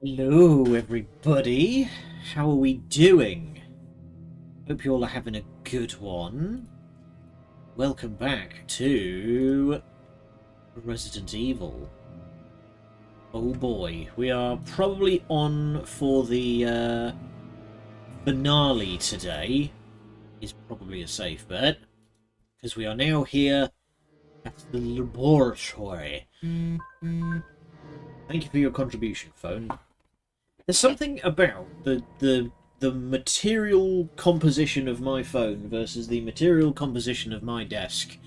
Hello, everybody. How are we doing? Hope you all are having a good one. Welcome back to Resident Evil. Oh boy, we are probably on for the finale today. Is probably a safe bet, because we are now here at the laboratory. Thank you for your contribution, phone. There's something about the material composition of my phone versus the material composition of my desk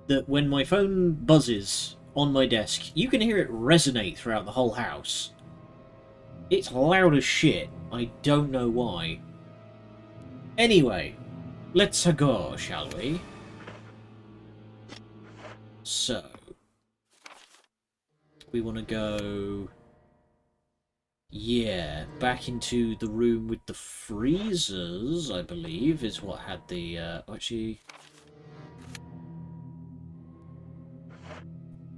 that when my phone buzzes on my desk, you can hear it resonate throughout the whole house. It's loud as shit. I don't know why. Anyway, let's go, shall we? So, we want to go... Yeah, back into the room with the freezers, I believe, is what had the, actually...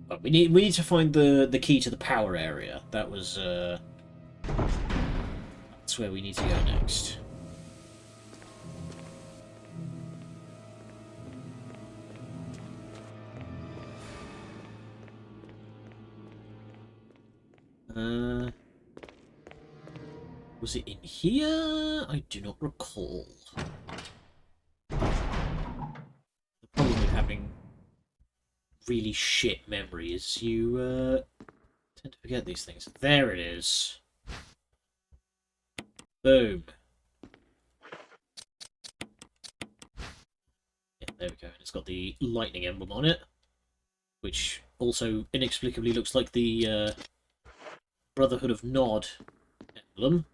Oh, we need to find the key to the power area. That was, that's where we need to go next. Was it in here? I do not recall. The problem with having really shit memories, you tend to forget these things. There it is. Boom. Yeah, there we go. It's got the lightning emblem on it, which also inexplicably looks like the Brotherhood of Nod emblem.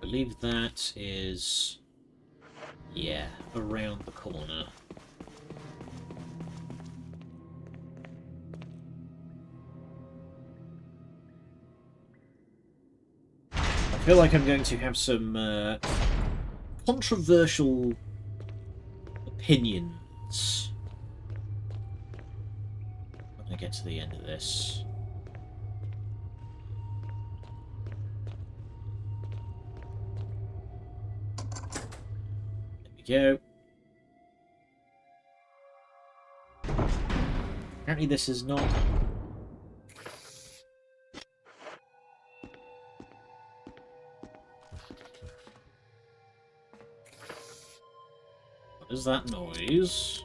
I believe that is, yeah, around the corner. I feel like I'm going to have some controversial opinions when I get to the end of this. There we go. Apparently this is not... What is that noise?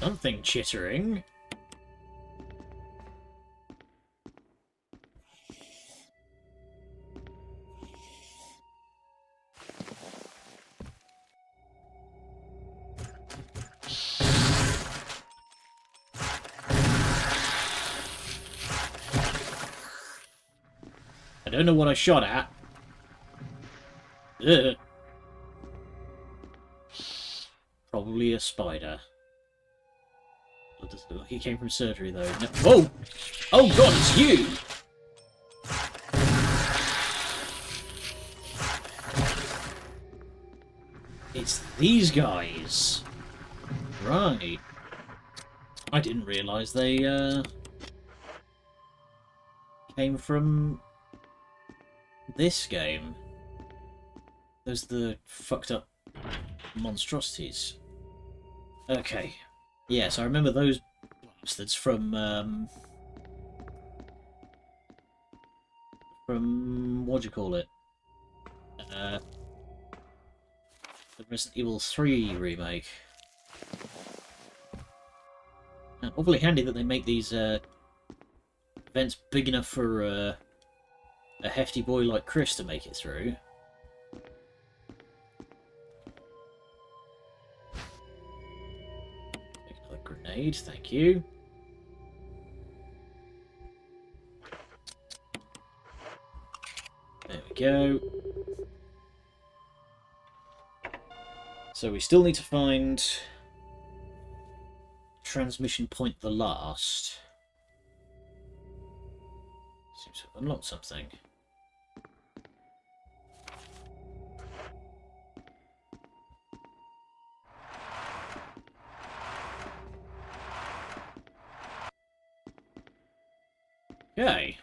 Something chittering. I don't know what I shot at. Ugh. Probably a spider. It doesn't look like he came from surgery, though. No. Whoa! Oh god, it's you! It's these guys! Right. I didn't realise they, came from this game. Those are the fucked up monstrosities. Okay. Yes, I remember those bastards from what do you call it? The Resident Evil 3 remake. And awfully handy that they make these events big enough for a hefty boy like Chris to make it through. Take another grenade, thank you. There we go. So we still need to find transmission point the last. Seems to have unlocked something. Okay.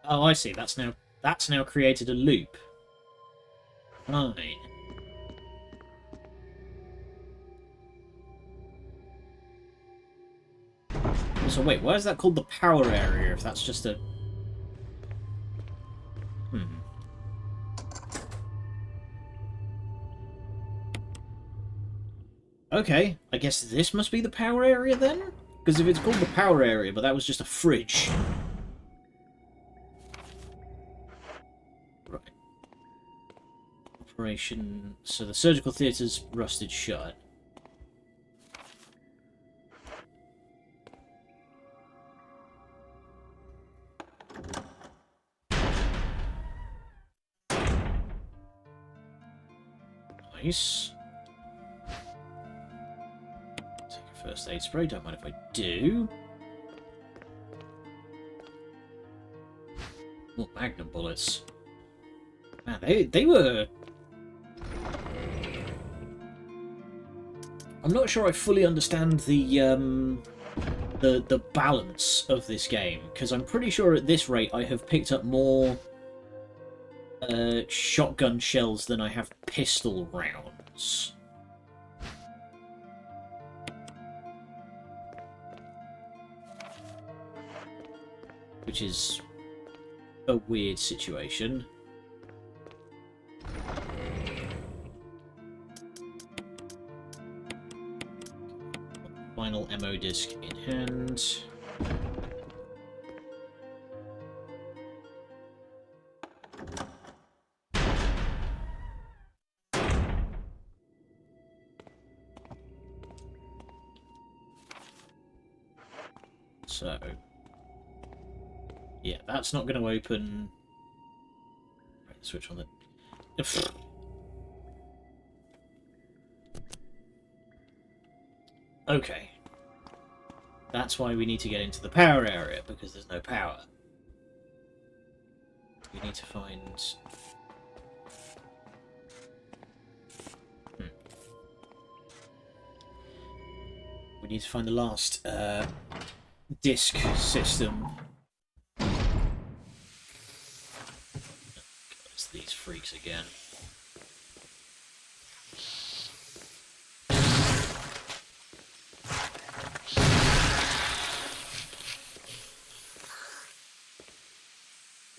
Oh, I see. That's now created a loop. Fine. So wait, why is that called the power area if that's just a... Okay, I guess this must be the power area then? Because if it's called the power area, but that was just a fridge. Right. Operation... So the surgical theatre's rusted shut. Nice. Take a first aid spray, don't mind if I do. More Magnum bullets. Man, they were... I'm not sure I fully understand the balance of this game, because I'm pretty sure at this rate I have picked up more shotgun shells than I have pistol rounds. Which is a weird situation. Final ammo disc in hand. So, yeah, that's not going to open. Right, switch on the. Okay. That's why we need to get into the power area, because there's no power. We need to find... We need to find the last disc system. It's these freaks again.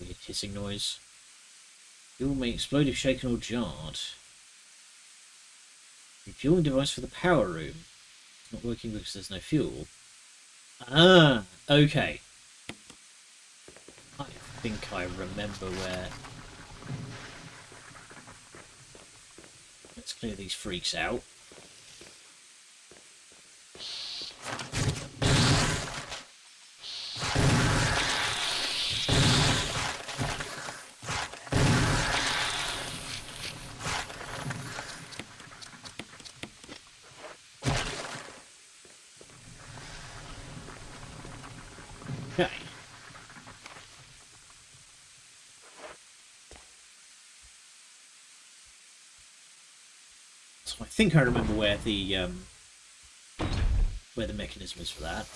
Weird hissing noise. Fuel may explode if shaken or jarred. Refueling device for the power room. It's not working because there's no fuel. Ah, okay. I think I remember where... Let's clear these freaks out. Okay. So I think I remember where the mechanism is for that.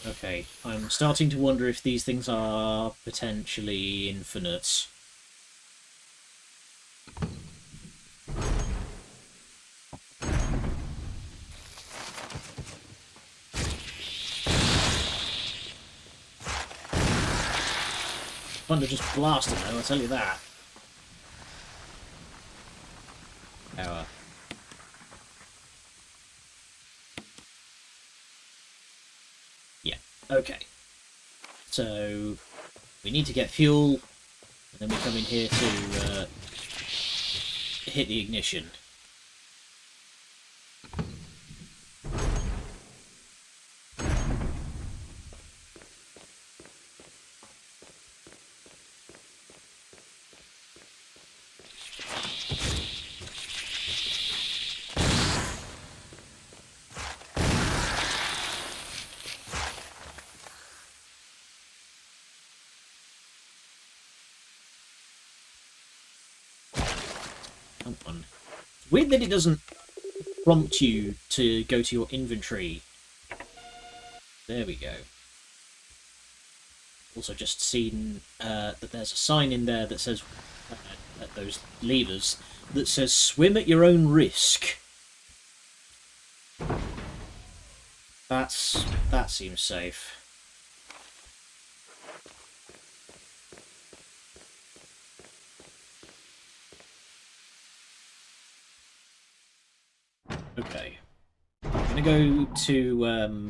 Okay, I'm starting to wonder if these things are potentially infinite. fun to just blast them, though, I'll tell you that. Power. Yeah, okay. So, we need to get fuel, and then we come in here to hit the ignition. Come on. Weird that it doesn't prompt you to go to your inventory. There we go. Also just seen that there's a sign in there that says, at those levers, that says swim at your own risk. That seems safe. Okay. I'm gonna go to I'm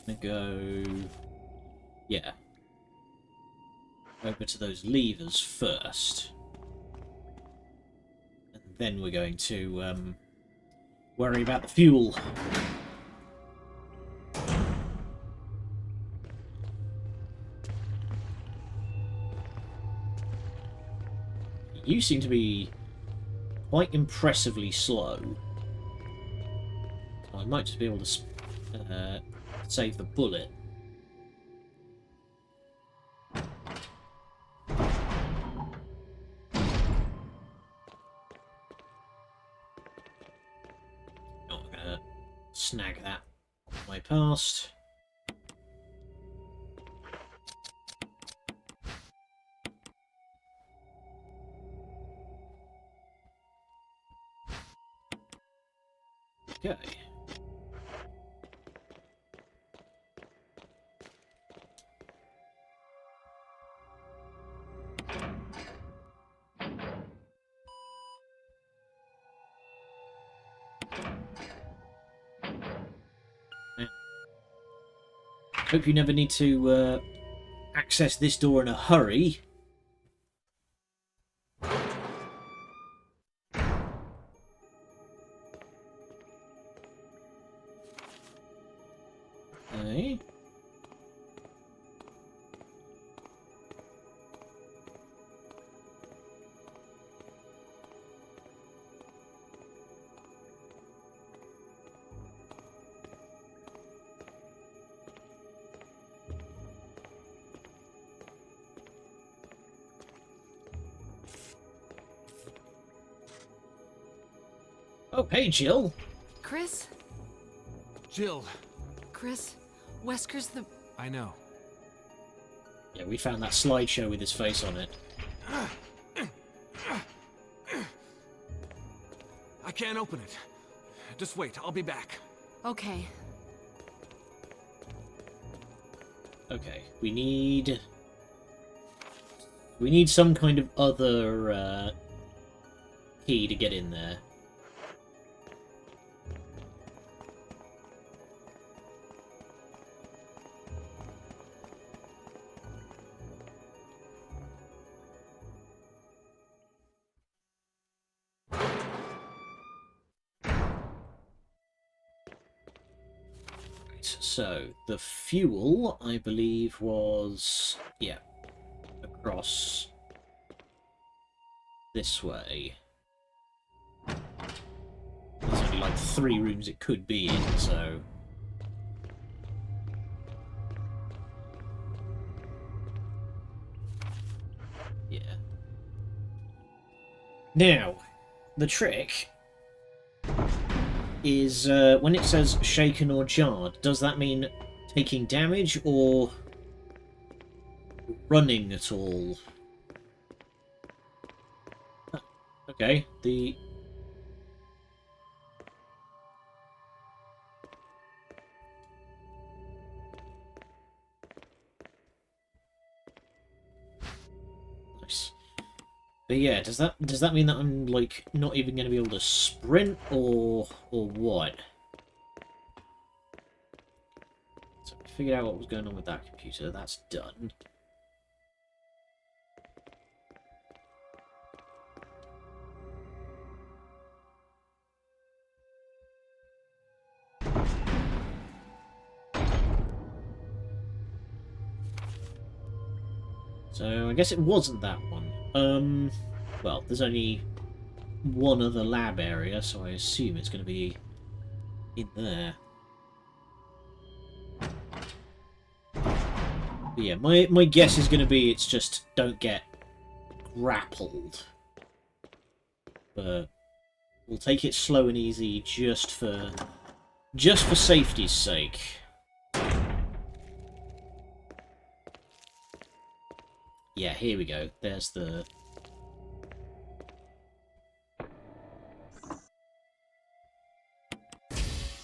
gonna go, yeah, over to those levers first, and then we're going to worry about the fuel. You seem to be quite impressively slow. So I might just be able to save the bullet. Not gonna snag that on the way past. Okay. Hope you never need to access this door in a hurry. Okay. Oh, hey, Jill. Chris? Jill. Chris? Wesker's the... I know. Yeah, we found that slideshow with his face on it. I can't open it. Just wait, I'll be back. Okay. Okay, we need some kind of other key to get in there. So, the fuel, I believe, was, yeah, across this way. There's only like 3 rooms it could be in, so... yeah. Now, the trick is when it says shaken or jarred, does that mean taking damage or running at all? Okay, the... But yeah, does that mean that I'm like not even going to be able to sprint or what? So I figured out what was going on with that computer. That's done. So I guess it wasn't that one. Well, there's only one other lab area, so I assume it's going to be in there. But yeah, my guess is going to be it's just don't get grappled. But we'll take it slow and easy just for safety's sake. Yeah, here we go. There's the...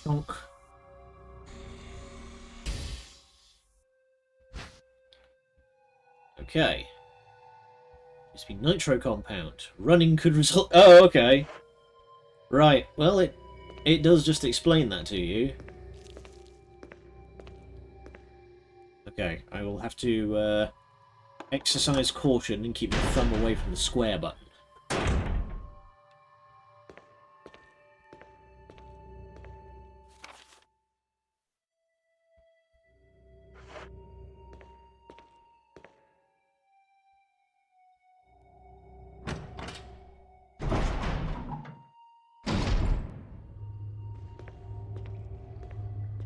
Donk. Okay. Must be nitro compound. Running could result... Oh, okay. Right, well, it does just explain that to you. Okay, I will have to exercise caution and keep my thumb away from the square button.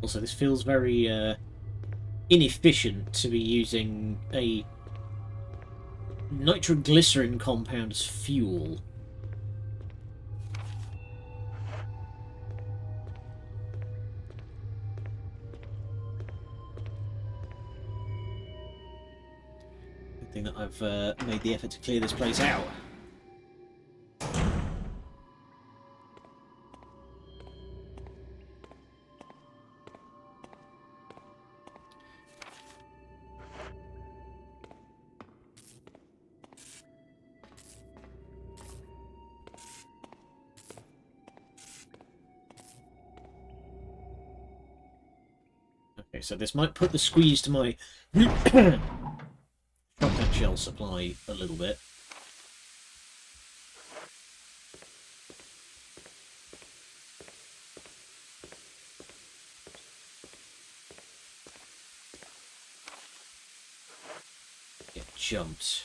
Also, this feels very inefficient to be using a nitroglycerin compound as fuel. Good thing that I've made the effort to clear this place out. Okay, so this might put the squeeze to my shotgun shell supply a little bit. Get jumped.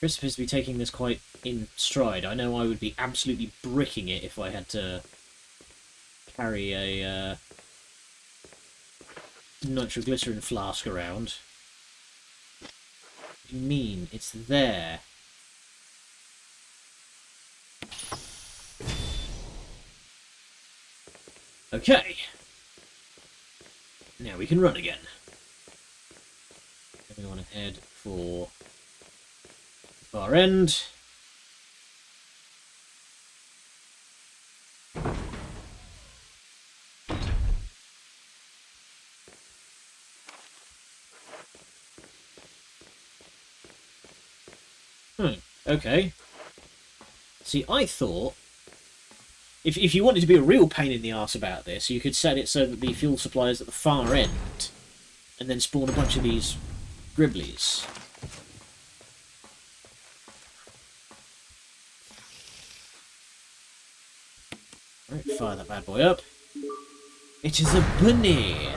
Chris appears to be taking this quite in stride. I know I would be absolutely bricking it if I had to carry a nitroglycerin flask around. What do you mean? It's there. Okay. Now we can run again. We want to head for the far end. Okay. See, I thought if you wanted to be a real pain in the arse about this, you could set it so that the fuel supply is at the far end, and then spawn a bunch of these gribblies. Right, fire that bad boy up. It is a bunny!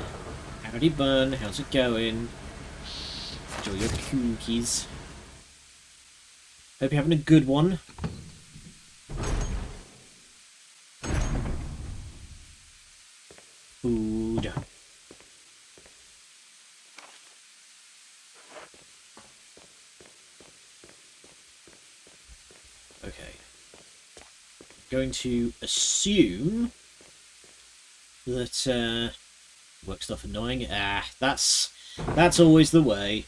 Howdy bun, how's it going? Enjoy your cookies. Hope you're having a good one. Food. Okay. Going to assume that work stuff annoying. That's always the way.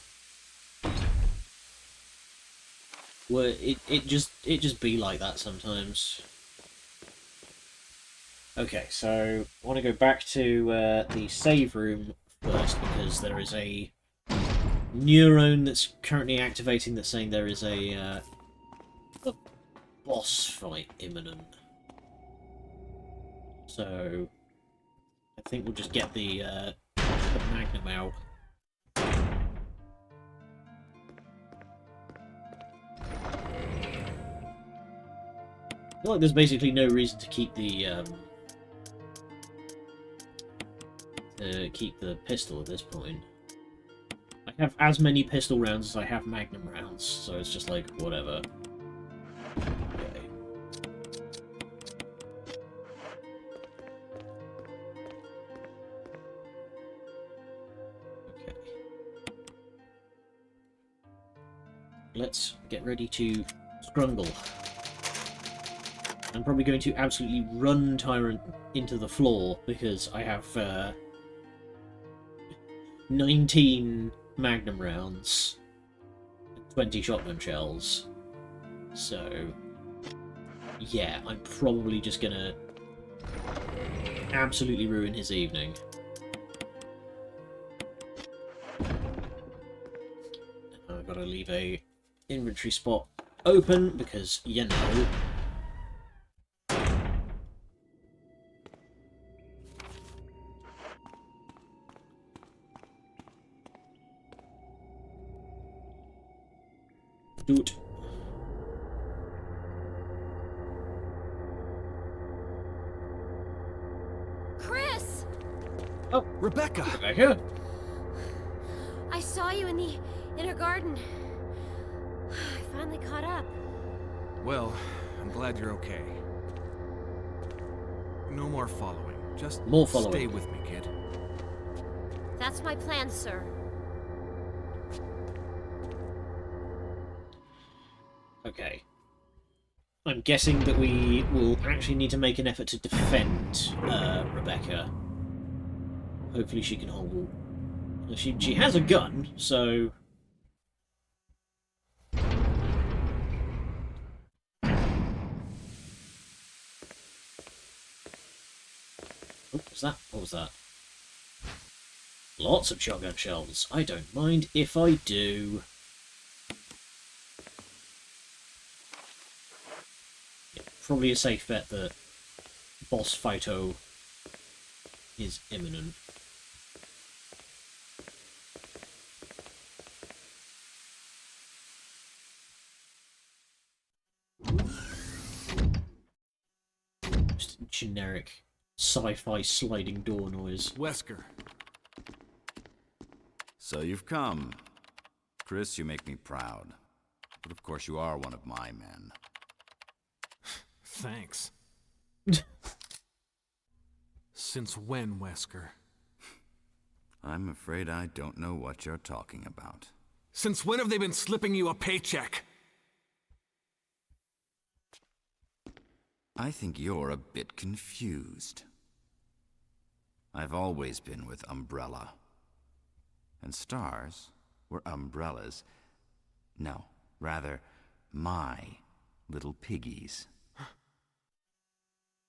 Well, it just be like that sometimes. Okay, so I want to go back to the save room first because there is a neuron that's currently activating that's saying there is a boss fight imminent. So I think we'll just get the Magnum out. I feel like there's basically no reason to keep the pistol at this point. I have as many pistol rounds as I have Magnum rounds, so it's just like, whatever. Okay. Okay. Let's get ready to scrungle. I'm probably going to absolutely run Tyrant into the floor because I have 19 Magnum rounds and 20 shotgun shells. So, yeah, I'm probably just gonna absolutely ruin his evening. I've got to leave a inventory spot open because, you know... Doot. Chris! Oh, Rebecca! Rebecca! I saw you in the inner garden. I finally caught up. Well, I'm glad you're okay. No more following. Just More following. stay with me, kid. That's my plan, sir. Okay. I'm guessing that we will actually need to make an effort to defend Rebecca. Hopefully she can hold... She has a gun, so... Oh, what's that? What was that? Lots of shotgun shells. I don't mind if I do. Yeah, probably a safe bet that boss Phyto is imminent. Just a generic sci-fi sliding door noise. Wesker. So you've come. Chris, you make me proud. But of course you are one of my men. Thanks. Since when, Wesker? I'm afraid I don't know what you're talking about. Since when have they been slipping you a paycheck? I think you're a bit confused. I've always been with Umbrella. And stars were Umbrella's... No, rather, my little piggies.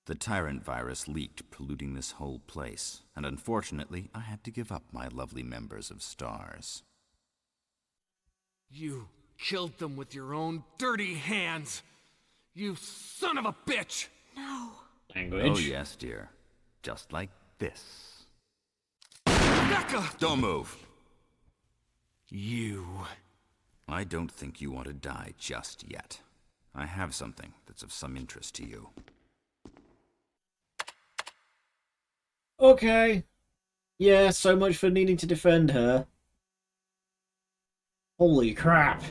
The Tyrant virus leaked, polluting this whole place. And unfortunately, I had to give up my lovely members of Stars. You killed them with your own dirty hands! You son of a bitch! No. Language. Oh yes, dear. Just like this. Rebecca! Don't move! You... I don't think you want to die just yet. I have something that's of some interest to you. Okay. Yeah, so much for needing to defend her. Holy crap.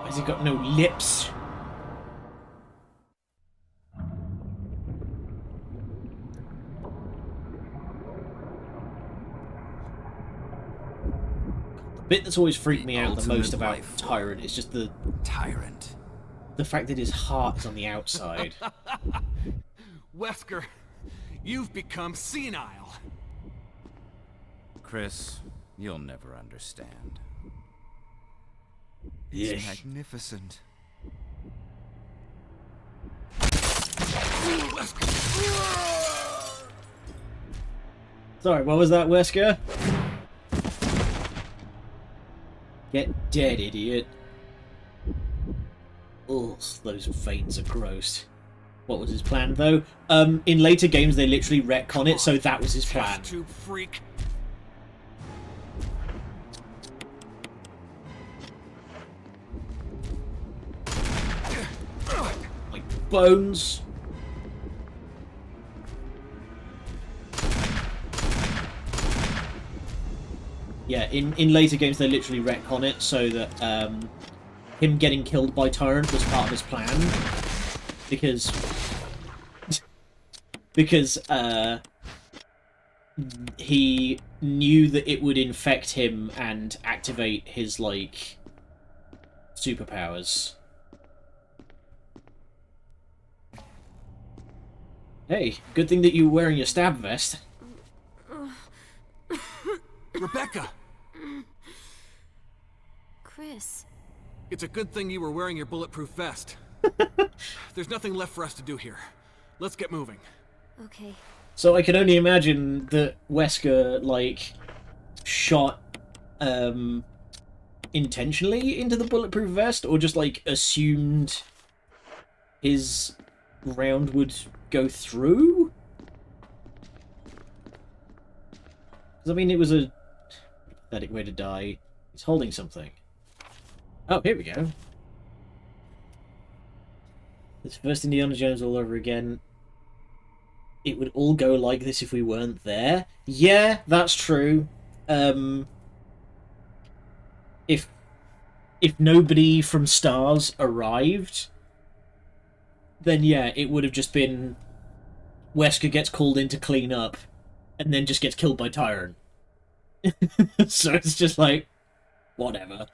Has he got no lips? The bit that's always freaked me out the most about Tyrant is just the Tyrant. fact that his heart is on the outside. Wesker, you've become senile. Chris, you'll never understand. Yeah. It's magnificent. Sorry, what was that, Wesker? Get dead, idiot. Ugh, those veins are gross. What was his plan, though? In later games, they literally retcon it, so that was his plan. Test tube freak. Like bones. Yeah, in later games, they literally retcon it, so that him getting killed by Tyrant was part of his plan. Because he knew that it would infect him and activate his, like, superpowers. Hey, good thing that you were wearing your stab vest. Rebecca! Chris. It's a good thing you were wearing your bulletproof vest. There's nothing left for us to do here. Let's get moving. Okay. So I can only imagine that Wesker, like, shot intentionally into the bulletproof vest, or just, like, assumed his round would go through? Because, I mean, it was a pathetic way to die. He's holding something. Oh, here we go. It's first Indiana Jones all over again. It would all go like this if we weren't there. Yeah, that's true. If nobody from Stars arrived, then yeah, it would have just been Wesker gets called in to clean up, and then just gets killed by Tyrant. So it's just like, whatever.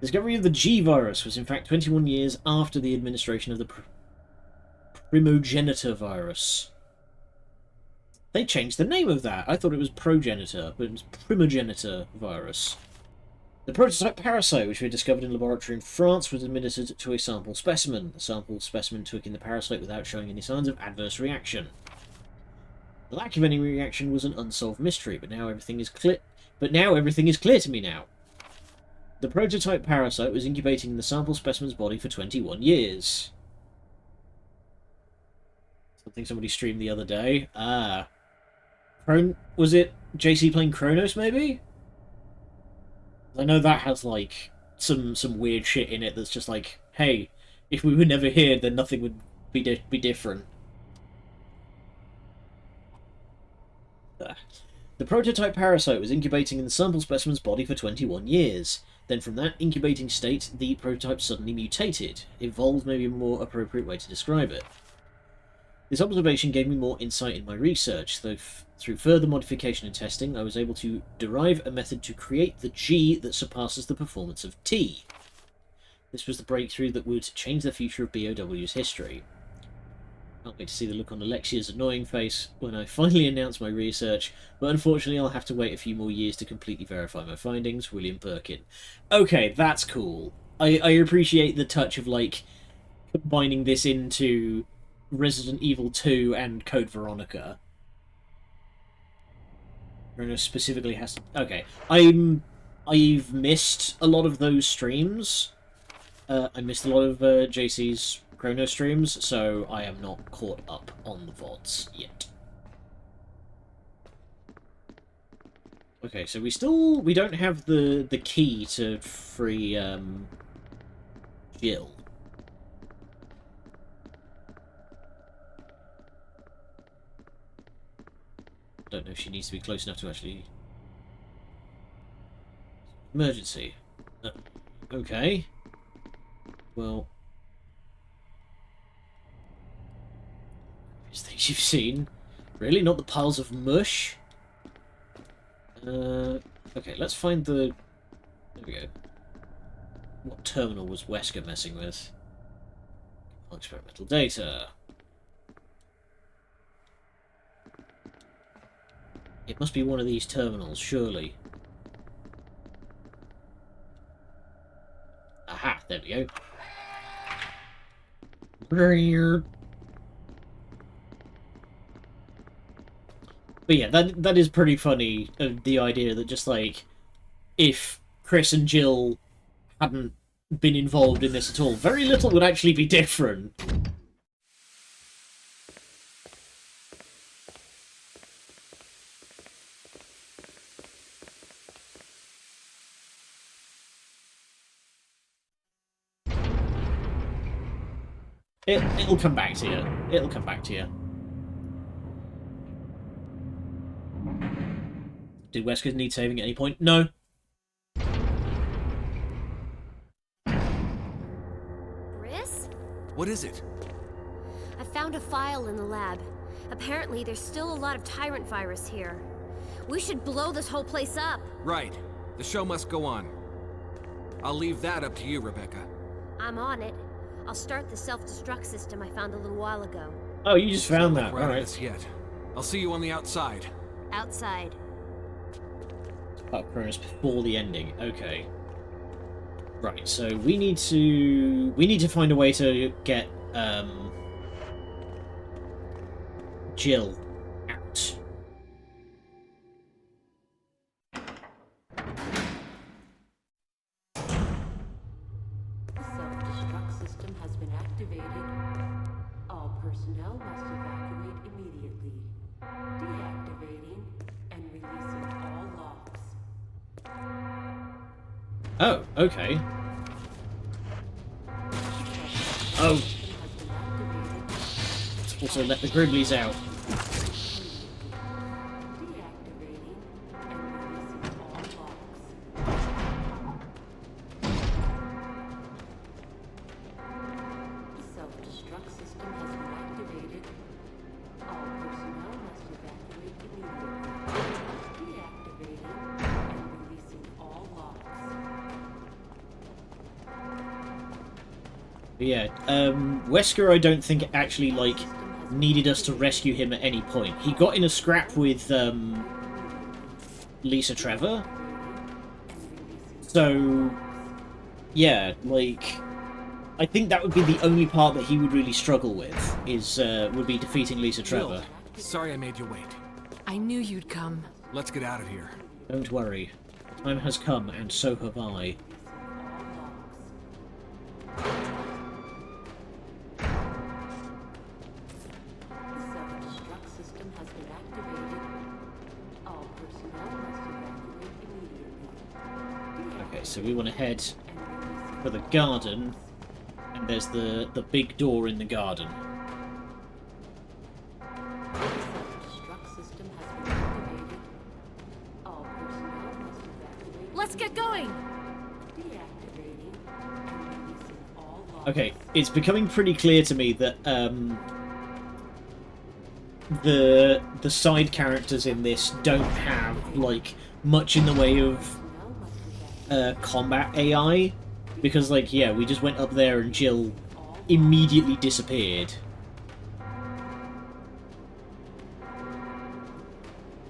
Discovery of the G virus was in fact 21 years after the administration of the primogenitor virus. They changed the name of that. I thought it was progenitor, but it was primogenitor virus. The prototype parasite, which we discovered in a laboratory in France, was administered to a sample specimen. The sample specimen took in the parasite without showing any signs of adverse reaction. The lack of any reaction was an unsolved mystery, but now everything is clear. To me now. The prototype parasite was incubating in the sample specimen's body for 21 years. Something somebody streamed the other day. Was it JC playing Kronos, maybe? I know that has, like, some weird shit in it that's just like, hey, if we were never here, then nothing would be different. The prototype parasite was incubating in the sample specimen's body for 21 years. Then from that incubating state, the prototype suddenly mutated. Evolved may be a more appropriate way to describe it. This observation gave me more insight in my research, though through further modification and testing, I was able to derive a method to create the G that surpasses the performance of T. This was the breakthrough that would change the future of BOW's history. Can't wait to see the look on Alexia's annoying face when I finally announce my research, but unfortunately I'll have to wait a few more years to completely verify my findings. William Perkin. Okay, that's cool. I appreciate the touch of, like, combining this into Resident Evil 2 and Code Veronica. Kronos specifically has to... Okay, I've missed a lot of those streams. I missed a lot of JC's Chrono streams, so I am not caught up on the VoDs yet. Okay, so we don't have the key to free Jill. Don't know if she needs to be close enough to actually... Emergency. Okay. Well... things you've seen. Really? Not the piles of mush? Okay, let's find the... There we go. What terminal was Wesker messing with? Experimental data. It must be one of these terminals, surely. Aha, there we go. But yeah, that is pretty funny, the idea that just, like, if Chris and Jill hadn't been involved in this at all, very little would actually be different. It'll come back to you. It'll come back to you. Did Wesker need saving at any point? No. Briss? What is it? I found a file in the lab. Apparently, there's still a lot of Tyrant virus here. We should blow this whole place up. Right. The show must go on. I'll leave that up to you, Rebecca. I'm on it. I'll start the self-destruct system I found a little while ago. Oh, you just found that. We're out of Alright. this yet. I'll see you on the outside. Outside. Oh, Cronus before the ending. Okay. Right, so we need to find a way to get Jill out. The self-destruct system has been activated. All personnel must evacuate immediately. Deactivating and releasing all locks. Oh, okay. Oh, Has been activated. let's also let the Gribblies out. Deactivating and releasing all locks. The self-destruct system has been activated. All personnel must evacuate immediately. Deactivating and releasing all locks. But yeah, Wesker I don't think actually, like, needed us to rescue him at any point. He got in a scrap with, Lisa Trevor. So, yeah, like, I think that would be the only part that he would really struggle with, is, would be defeating Lisa Trevor. Jill, sorry I made you wait. I knew you'd come. Let's get out of here. Don't worry. The time has come, and so have I. The self-destruct system has been activated. All personnel must evacuate immediately. Okay, so we want to head And releasing for the garden, and there's the big door in the garden. the self-destruct system has been activated. All personnel must evacuate. Let's get going! Deactivating and releasing all locks. Okay, it's becoming pretty clear to me that the side characters in this don't have, like, much in the way of Personnel must evacuate. combat AI, because, like, yeah, we just went up there and Jill immediately disappeared.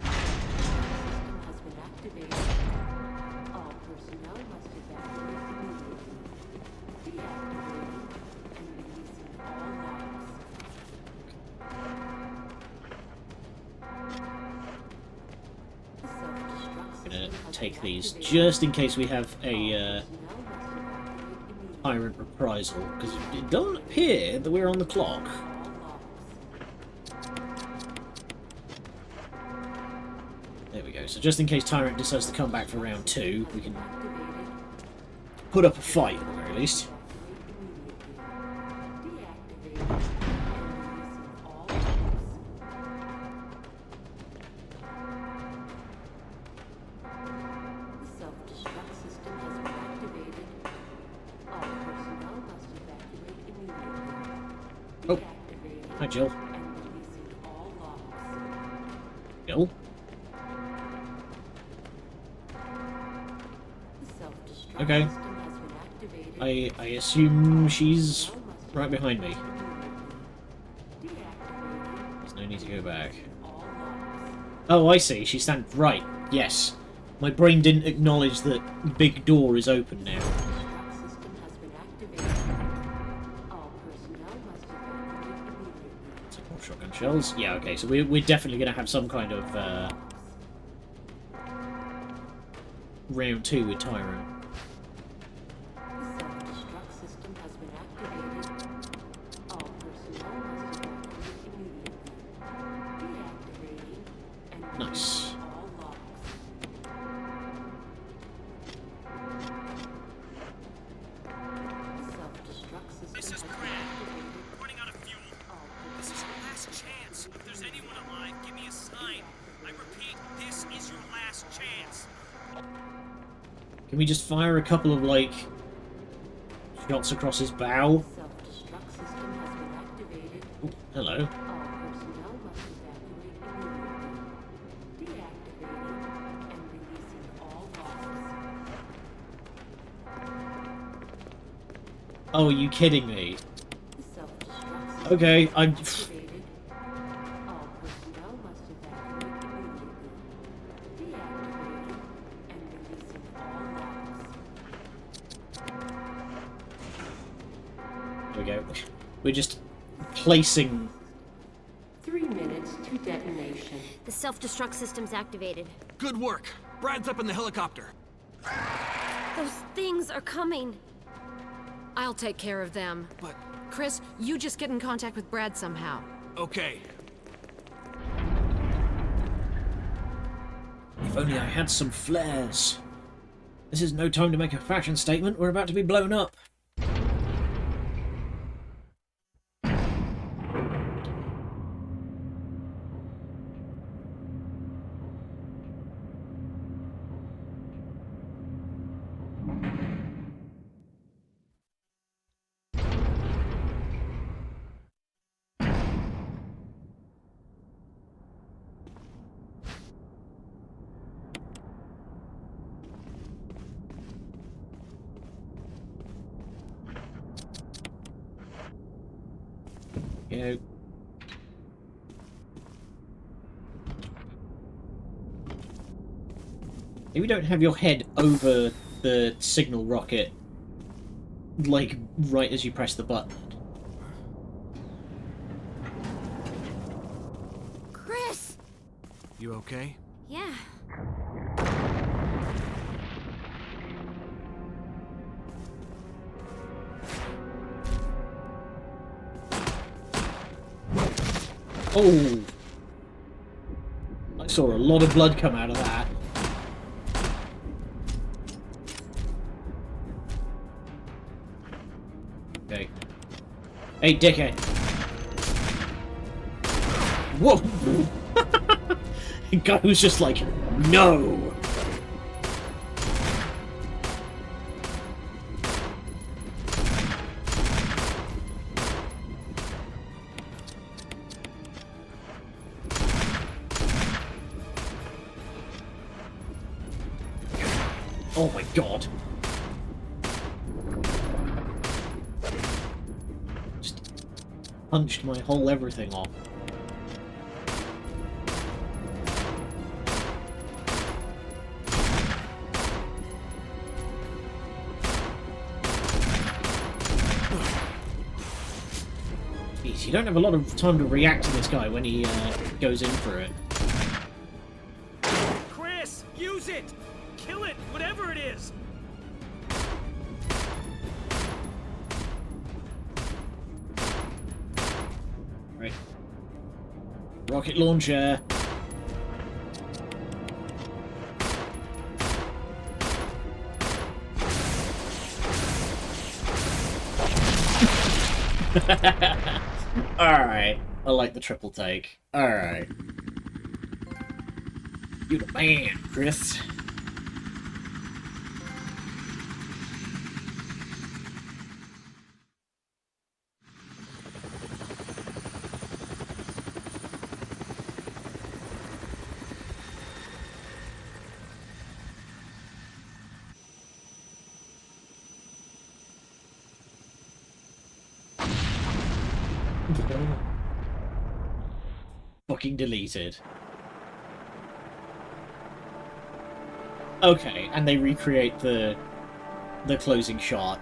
System has been activated. All personnel must evacuate immediately. Deactivating and releasing all locks. The self-destruct I'm system gonna has take been these activated. just in case we have a Personnel must evacuate immediately. tyrant reprisal, because it doesn't appear that we're on the clock. All locks. There we go. So just in case Tyrant decides to come back for round 2, we can Activated. put up a fight at the very least. Deactivating and releasing all locks. The self-destruct system has been activated. All personnel must evacuate immediately. Oh. Deactivating Hi, Jill. and releasing all locks. Jill? The self-destruct Okay. system has been activated. I assume she's right behind me. Deactivating There's no need to go back. all locks. Oh, I see. She stands right. Yes. My brain didn't acknowledge that big door is open now. Self-destruct system has been activated. All personnel must evacuate immediately. Some more shotgun shells. Yeah, okay. So we're definitely going to have some kind of round 2 with Tyrant. The self-destruct system has been activated. All personnel must evacuate immediately. Deactivating and Nice. releasing all logs. The self-destruct system This is has been Brad. activated. We're running out of fuel. All This is personnel your last must chance. evacuate If there's anyone immediately. alive, give me a sign. I repeat, this is your last chance. Can we just fire a couple of, like, shots across his bow? The self-destruct system has been activated. Ooh, hello. All personnel must evacuate immediately. Deactivating and releasing all logs. Oh, are you kidding me? The self-destruct system Okay, I'm... activated. All personnel must evacuate immediately. Deactivating and releasing all logs. There we go. We're just placing... 3 minutes to detonation. The self-destruct system's activated. Good work. Brad's up in the helicopter. Those things are coming. I'll take care of them. But, Chris, you just get in contact with Brad somehow. okay. If only I had some flares. This is no time to make a fashion statement. We're about to be blown up. Go. Maybe don't have your head over the signal rocket, like, right as you press the button. Chris! You okay? Yeah. Oh! I saw a lot of blood come out of that. Okay. Hey, dickhead! Whoa! The guy was just like, no! Oh my god. Just punched my whole everything off. Jeez, you don't have a lot of time to react to this guy when he goes in for it. Chris, use it! Kill it, whatever it is! Right. Rocket launcher. Alright. I like the triple take. Alright. You the man, Chris. Fucking deleted. Okay, and they recreate the closing shot.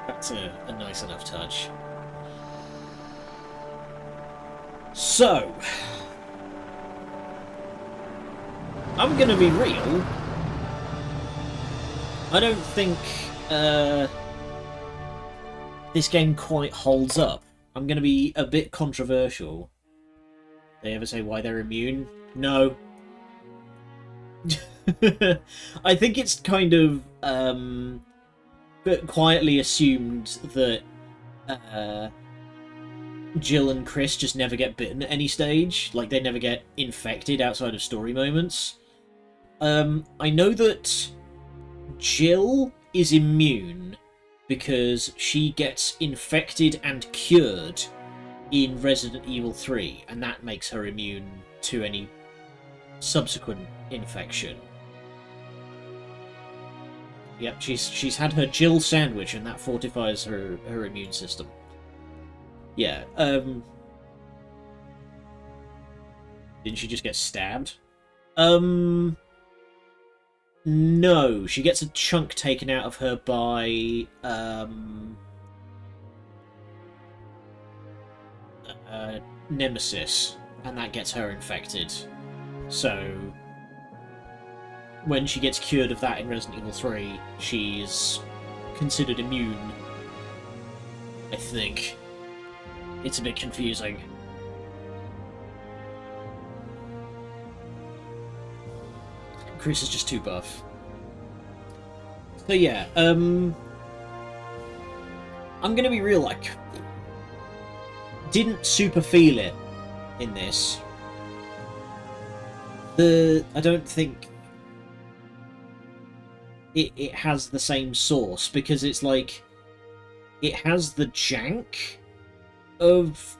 That's a nice enough touch. So, I'm gonna be real. I don't think this game quite holds up. I'm gonna be a bit controversial. They ever say why they're immune? No. I think it's kind of quietly assumed that Jill and Chris just never get bitten at any stage. Like, they never get infected outside of story moments. I know that Jill is immune because she gets infected and cured in Resident Evil 3, and that makes her immune to any subsequent infection. Yep, she's had her Jill sandwich, and that fortifies her immune system. Yeah, didn't she just get stabbed? No, she gets a chunk taken out of her by, Nemesis, and that gets her infected. So, when she gets cured of that in Resident Evil 3, she's considered immune, I think. It's a bit confusing. Chris is just too buff. So yeah, I'm gonna be real, like, didn't super feel it in this. I don't think it has the same source, because it's like, it has the jank of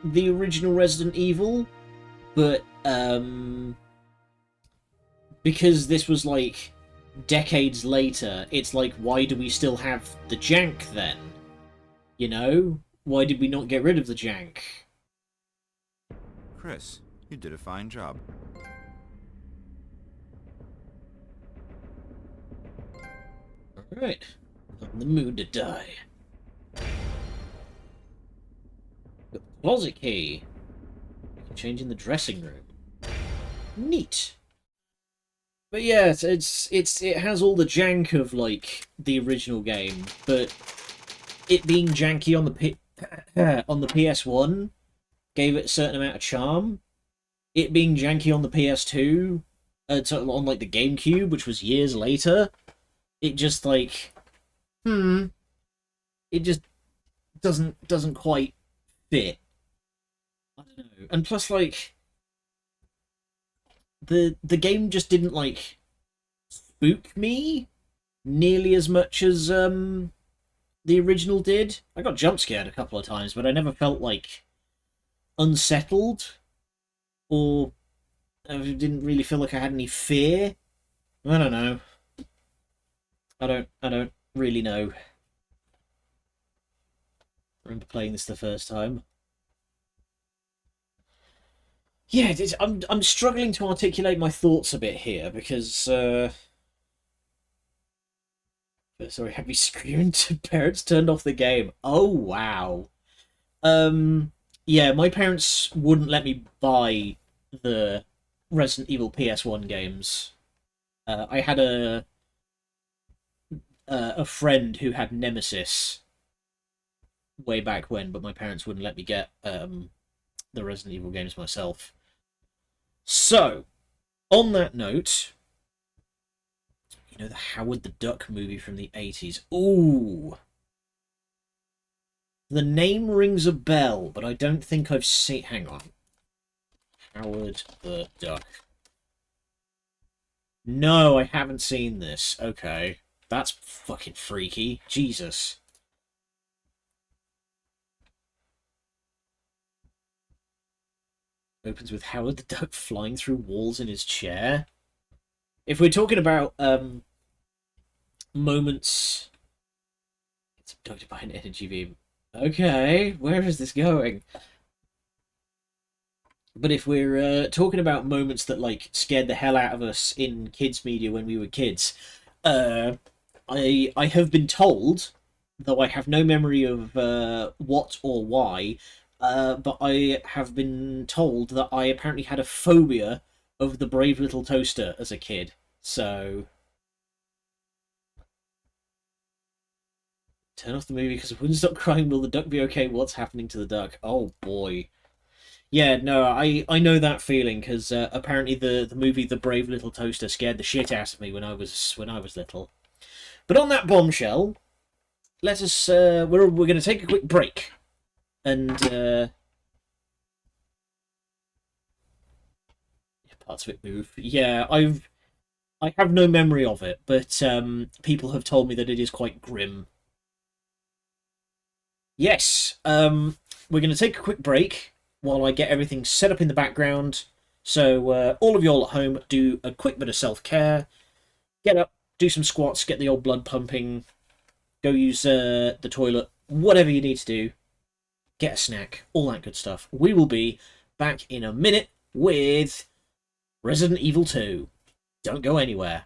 the original Resident Evil, but because this was like decades later, it's like, why do we still have the jank then? You know? Why did we not get rid of the jank? Chris, you did a fine job. Alright. Not in the mood to die. Got the closet key. We can change in the dressing room. Neat. But yeah, it has all the jank of like the original game, but it being janky on the on the PS1 gave it a certain amount of charm. It being janky on the PS2, on like the GameCube, which was years later, it just like, it just doesn't quite fit. I don't know. And plus, like, the game just didn't like spook me nearly as much as the original did. I got jump scared a couple of times, but I never felt like unsettled, or I didn't really feel like I had any fear. I don't know. I don't really know. I remember playing this the first time. Yeah, I'm struggling to articulate my thoughts a bit here, because sorry, have you screamed to parents turned off the game? Oh wow. Yeah, my parents wouldn't let me buy the Resident Evil PS1 games. I had a friend who had Nemesis way back when, but my parents wouldn't let me get the Resident Evil games myself. So, on that note, you know the Howard the Duck movie from the 80s? Ooh! The name rings a bell, but I don't think I've seen... Hang on. Howard the Duck. No, I haven't seen this. Okay. That's fucking freaky. Jesus. Opens with Howard the Duck flying through walls in his chair. If we're talking about moments... It's abducted by an energy beam. Okay, where is this going? But if we're talking about moments that like scared the hell out of us in kids media when we were kids, I have been told, though I have no memory of what or why, but I have been told that I apparently had a phobia of the Brave Little Toaster as a kid. So turn off the movie because I wouldn't stop crying. Will the duck be okay? What's happening to the duck? Oh boy. Yeah, no, I know that feeling because apparently the movie The Brave Little Toaster scared the shit out of me when I was little. But on that bombshell, let us we're going to take a quick break, and parts of it move. Yeah, I have no memory of it, but people have told me that it is quite grim. Yes, we're going to take a quick break while I get everything set up in the background. So all of y'all at home, do a quick bit of self-care. Get up, do some squats, get the old blood pumping, go use the toilet, whatever you need to do. Get a snack, all that good stuff. We will be back in a minute with Resident Evil 2. Don't go anywhere.